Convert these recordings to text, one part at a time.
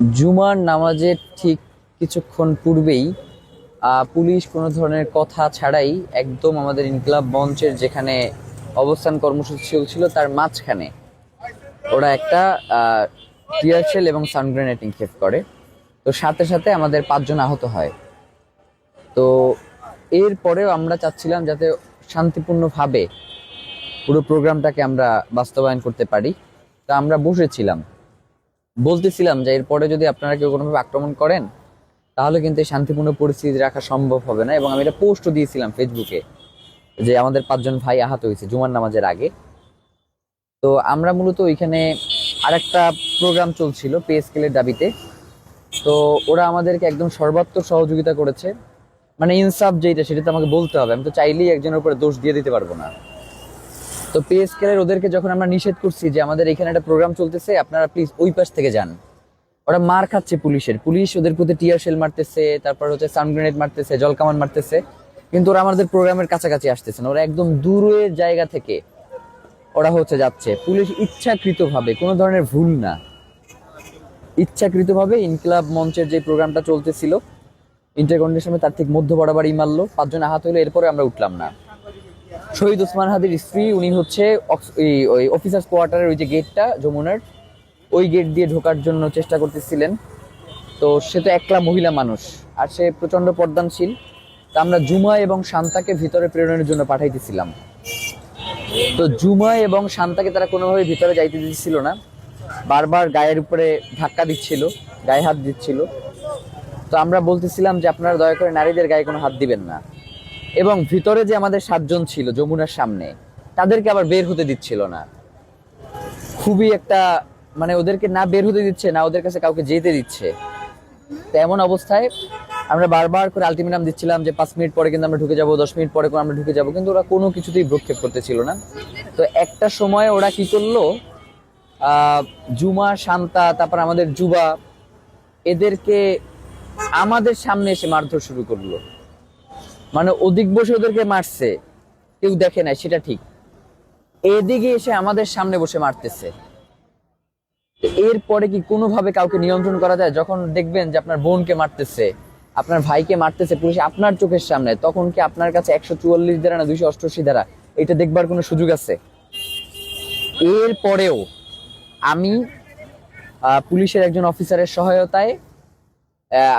জুমার নামাজের ঠিক কিছুক্ষণ পূর্বেই পুলিশ কোনো ধরনের কথা ছাড়াই একদম আমাদের ইনকিলাব মঞ্চের যেখানে অবস্থান কর্মসূচি চলছিল তার মাঝখানে ওরা একটা টিয়ার শেল এবং সাউন্ড গ্রেনেড নিক্ষেপ করে। তো সাথে সাথে আমাদের 5 জন আহত হয়। তো এরপরেও আমরা চাচ্ছিলাম যাতে শান্তিপূর্ণভাবে পুরো প্রোগ্রামটাকে আমরা বাস্তবায়ন করতে পারি। তা আমরা বসেছিলাম, বলতেছিলাম যে এরপরে যদি আপনারা কেউ কোনোভাবে আক্রমণ করেন তাহলে কিন্তু এই শান্তিপূর্ণ পরিস্থিতি রাখা সম্ভব হবে না। এবং আমি এটা পোস্টও দিয়েছিলাম ফেসবুকে যে আমাদের 5 জন ভাই আহত হয়েছে জুমার নামাজের আগে। তো আমরা মূলত ওইখানে আরেকটা প্রোগ্রাম চলছিল পে স্কেলের দাবিতে। তো ওরা আমাদেরকে একদম সর্বাত্মক সহযোগিতা করেছে। মানে ইনসাফ যেটা সেটা তো আমাকে বলতে হবে, আমি তো চাইলেই একজনের উপরে দোষ দিয়ে দিতে পারবো না। তো পে স্কেলের ওদেরকে যখন আমরা নিষেধ করছি যে আমাদের এখানে একটা প্রোগ্রাম চলতেছে, আপনারা প্লিজ ওই পাশ থেকে যান, ওরা মার খাচ্ছে পুলিশের। পুলিশ ওদের প্রতি টিয়ার শেল মারতেছে, তারপর হচ্ছে সাউন্ড গ্রেনেড মারতেছে, জলকামান মারতেছে, কিন্তু ওরা আমাদের প্রোগ্রামের কাছাকাছি আসতেছে না। ওরা একদম দূরের জায়গা থেকে ওরা হচ্ছে যাচ্ছে। পুলিশ ইচ্ছাকৃতভাবে, কোনো ধরনের ভুল না, ইচ্ছাকৃতভাবে ইনকিলাব মঞ্চের যে প্রোগ্রামটা চলতেছিল ইন্টারকন্ডিশনে তার ঠিক মধ্য বরাবরই মারলো। 5 জন আহত হলো, এরপরে আমরা উঠলাম না। শহীদ ওসমান হাদির স্ত্রী, উনি হচ্ছে ওই অফিসার্স কোয়ার্টারের ওই যে গেটটা যমুনার, ওই গেট দিয়ে ঢোকার জন্য চেষ্টা করতেছিলেন। তো সে তো একলা মহিলা মানুষ আর সে প্রচন্ড পর্দানশীল। তা আমরা জুমা এবং শান্তাকে ভিতরে প্রেরণের জন্য পাঠাইতেছিলাম। তো জুমা এবং শান্তাকে তারা কোনোভাবে ভিতরে যাইতে দিচ্ছিল না, বারবার গায়ের উপরে ধাক্কা দিচ্ছিল, গায়ে হাত দিচ্ছিল। তো আমরা বলতেছিলাম যে আপনারা দয়া করে নারীদের গায়ে কোনো হাত দিবেন না। এবং ভিতরে যে আমাদের 7 জন ছিল যমুনার সামনে, তাদেরকে আবার বের হতে দিচ্ছিল না। খুবই একটা, মানে ওদেরকে না বের হতে দিচ্ছে না ওদের কাছে কাউকে যেতে দিচ্ছে। তো এমন অবস্থায় আমরা বারবার করে আলটিমেটাম দিচ্ছিলাম যে 5 মিনিট পরে কিন্তু আমরা ঢুকে যাবো, 10 মিনিট পরে আমরা ঢুকে যাবো, কিন্তু ওরা কোনো কিছুতেই ভ্রুক্ষেপ করতেছিল না। তো একটা সময় ওরা কি করলো, জুমা, শান্তা, তারপর আমাদের যুবা, এদেরকে আমাদের সামনে এসে মারধর শুরু করলো। মানে ওদিক বসে ওদেরকে মারছে, কেউ দেখে নাই সেটা ঠিক, এদিকে এসে আমাদের সামনে বসে মারতেছে। এরপরে কি কোনোভাবে কাউকে নিয়ন্ত্রণ করা যায়? যখন দেখবেন যে আপনার বোনকে মারতেছে, আপনার ভাইকে মারতেছে পুলিশ আপনার চোখের সামনে, তখন কি আপনার কাছে 144 ধারা না 288 ধারা এটা দেখবার কোনো সুযোগ আছে? এরপরেও আমি পুলিশের একজন অফিসারের সহায়তায়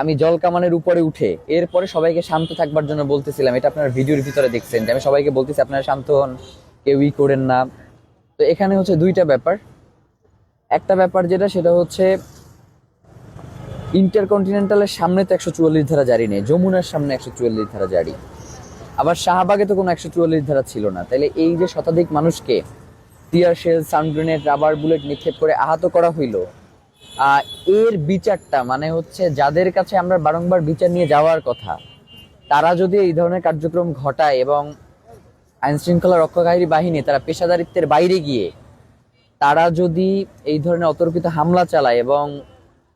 আমি জল কামানের উপরে উঠে এরপরে সবাইকে শান্ত থাকবার জন্য বলতেছিলাম। এটা আপনার ভিডিওর ভিতরে দেখছেন যে আমি সবাইকে বলতেছি আপনারা শান্ত হন, কেউই করেন না। তো এখানে হচ্ছে দুইটা ব্যাপার। একটা ব্যাপার যেটা, সেটা হচ্ছে ইন্টারকন্টিনেন্টালের সামনে তো 144 ধারা জারি নেই, যমুনার সামনে 144 ধারা জারি। আবার শাহবাগে তো কোনো 144 ধারা ছিল না। তাইলে এই যে শতাধিক মানুষকে tear shell, sound grenade, rubber bullet নিক্ষেপ করে আহত করা হইলো, এর বিচারটা মানে হচ্ছে যাদের কাছে আমরা বারংবার বিচার নিয়ে যাওয়ার কথা, তারা যদি এই ধরনের কার্যক্রম ঘটায় এবং আইন শৃঙ্খলা রক্ষাকারী বাহিনী তারা পেশাদারিত্বের বাইরে গিয়ে তারা যদি এই ধরনের অতর্কিত হামলা চালায়, এবং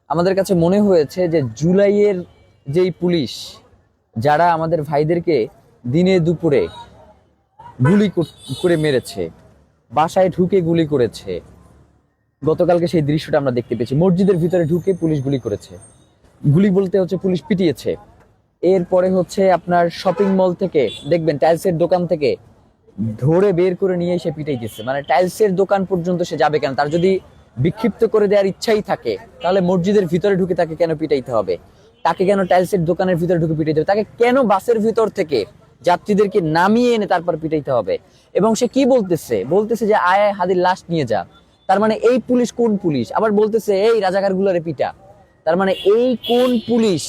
আমাদের কাছে মনে হয়েছে যে জুলাইয়ের যেই পুলিশ যারা আমাদের ভাইদেরকে দিনে দুপুরে গুলি করে মেরেছে, বাসায় ঢুকে গুলি করেছে, গতকালকে সেই দৃশ্যটা আমরা দেখতে পেয়েছি। মসজিদের ভিতরে ঢুকে পুলিশ গুলি করেছে, গুলি বলতে হচ্ছে পুলিশ পিটিয়েছে। এরপরে হচ্ছে আপনার শপিং মল থেকে দেখবেন টাইলসের দোকান থেকে ধরে বের করে নিয়ে এসে পিটাইতেছে। মানে টাইলসের দোকান পর্যন্ত সে যাবে কেন? তার যদি বিক্ষিপ্ত করে দেওয়ার ইচ্ছাই থাকে তাহলে মসজিদের ভিতরে ঢুকে তাকে কেন পিটাইতে হবে? তাকে কেন টাইলসের দোকানের ভিতরে ঢুকে পিটাইতে হবে? তাকে কেন বাসের ভিতর থেকে যাত্রীদেরকে নামিয়ে এনে তারপর পিটাইতে হবে? এবং সে কি বলতেছে, বলতেছে যে আয় আয় হাদির লাশ নিয়ে যা। তার মানে এই পুলিশ কোন পুলিশ? আবার বলতেছে এই রাজাকার গুলারে পিটা। তার মানে এই কোন পুলিশ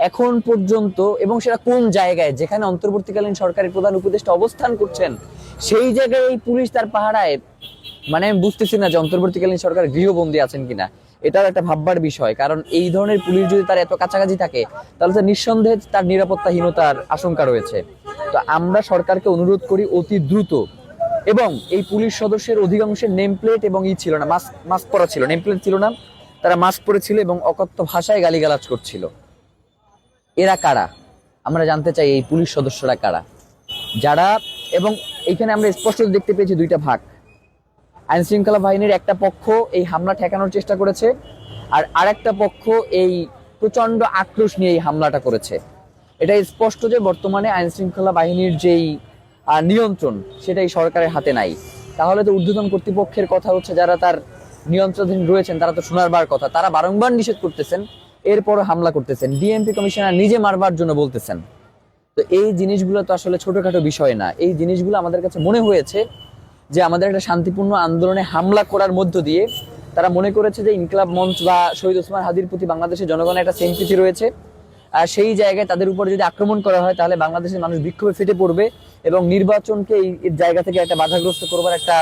এখন পর্যন্ত, এবং সেটা কোন জায়গায়? যেখানে অন্তর্বর্তীকালীন সরকারের প্রধান উপদেষ্টা অবস্থান করছেন সেই জায়গায় এই পুলিশ তার পাহারায়। মানে আমি বুঝতেছি না যে অন্তর্বর্তীকালীন সরকার গৃহবন্দী আছেন কিনা, এটাও একটা ভাববার বিষয়। কারণ এই ধরনের পুলিশ যদি তার এত কাছাকাছি থাকে তাহলে তো নিঃসন্দেহে তার নিরাপত্তাহীনতার আশঙ্কা রয়েছে। তো আমরা সরকারকে অনুরোধ করি অতি দ্রুত, এবং এই পুলিশ সদস্যের অধিকাংশের নেম প্লেট এবং ছিল না, মাস্ক মাস্ক পরা ছিল, নেম প্লেট ছিল না, তারা মাস্ক পরেছিল এবং অকথ্য ভাষায় গালিগালাজ করছিল। এরা কারা? আমরা জানতে চাই এই পুলিশ সদস্যরা কারা যারা। এবং এইখানে আমরা স্পষ্ট দেখতে পেয়েছি দুইটা ভাগ। আইন শৃঙ্খলা বাহিনীর একটা পক্ষ এই হামলা ঠেকানোর চেষ্টা করেছে, আর আরেকটা পক্ষ এই প্রচন্ড আক্রোশ নিয়ে এই হামলাটা করেছে। এটা স্পষ্ট যে বর্তমানে আইন শৃঙ্খলা বাহিনীর যেই নিয়ন্ত্রণ সেটাই সরকারের হাতে নাই। তাহলে তো ঊর্ধ্বতন কর্তৃপক্ষের কথা হচ্ছে, যারা তার নিয়ন্ত্রণাধীন রয়েছেন তারা তো শোনার বার কথা, তারা বারংবার নিষেধ করতেছেন, এরপরও হামলা করতেছেন, ডিএমপি কমিশনার নিজে মারবার জন্য বলতেছেন। তো এই জিনিসগুলো তো আসলে ছোটখাটো বিষয় না। এই জিনিসগুলো আমাদের কাছে মনে হয়েছে যে আমাদের একটা শান্তিপূর্ণ আন্দোলনে হামলা করার মধ্য দিয়ে তারা মনে করেছে যে ইনকিলাব মঞ্চ বা শহীদ ওসমান হাদির প্রতি বাংলাদেশের জনগণের একটা সিম্পিথি রয়েছে, আর সেই জায়গায় তাদের উপরে যদি আক্রমণ করা হয় তাহলে বাংলাদেশের মানুষ বিক্ষোভে ফেটে পড়বে এবং নির্বাচনকে এই জায়গা থেকে একটা বাধাগ্রস্ত করবার একটা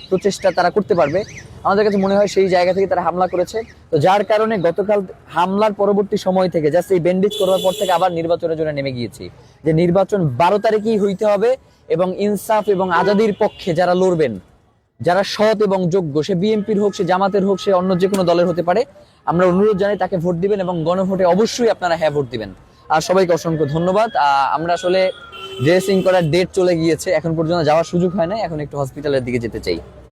প্রচেষ্টা তারা করতে পারবে। আমাদের কাছে মনে হয় সেই জায়গা থেকে তারা হামলা করেছে। তো যার কারণে গতকাল হামলার পরবর্তী সময় থেকে জাস্ট এই ব্যান্ডেজ করবার পর থেকে আবার নির্বাচনের জন্য নেমে গিয়েছি, যে নির্বাচন 12 তারিখেই হইতে হবে এবং ইনসাফ এবং আজাদির পক্ষে যারা লড়বেন, যারা সৎ এবং যোগ্য, সে বিএনপির হোক, সে জামাতের হোক, সে অন্য যে কোনো দলের হতে পারে, আমরা অনুরোধ জানাই তাকে ভোট দিবেন এবং গণভোটে অবশ্যই আপনারা হ্যাঁ ভোট দিবেন। আর সবাইকে অসংখ্য ধন্যবাদ। আমরা আসলে ড্রেসিং করার ডেট চলে গিয়েছে, এখন পর্যন্ত যাওয়ার সুযোগ হয় না, এখন একটু হসপিটালের দিকে যেতে চাই।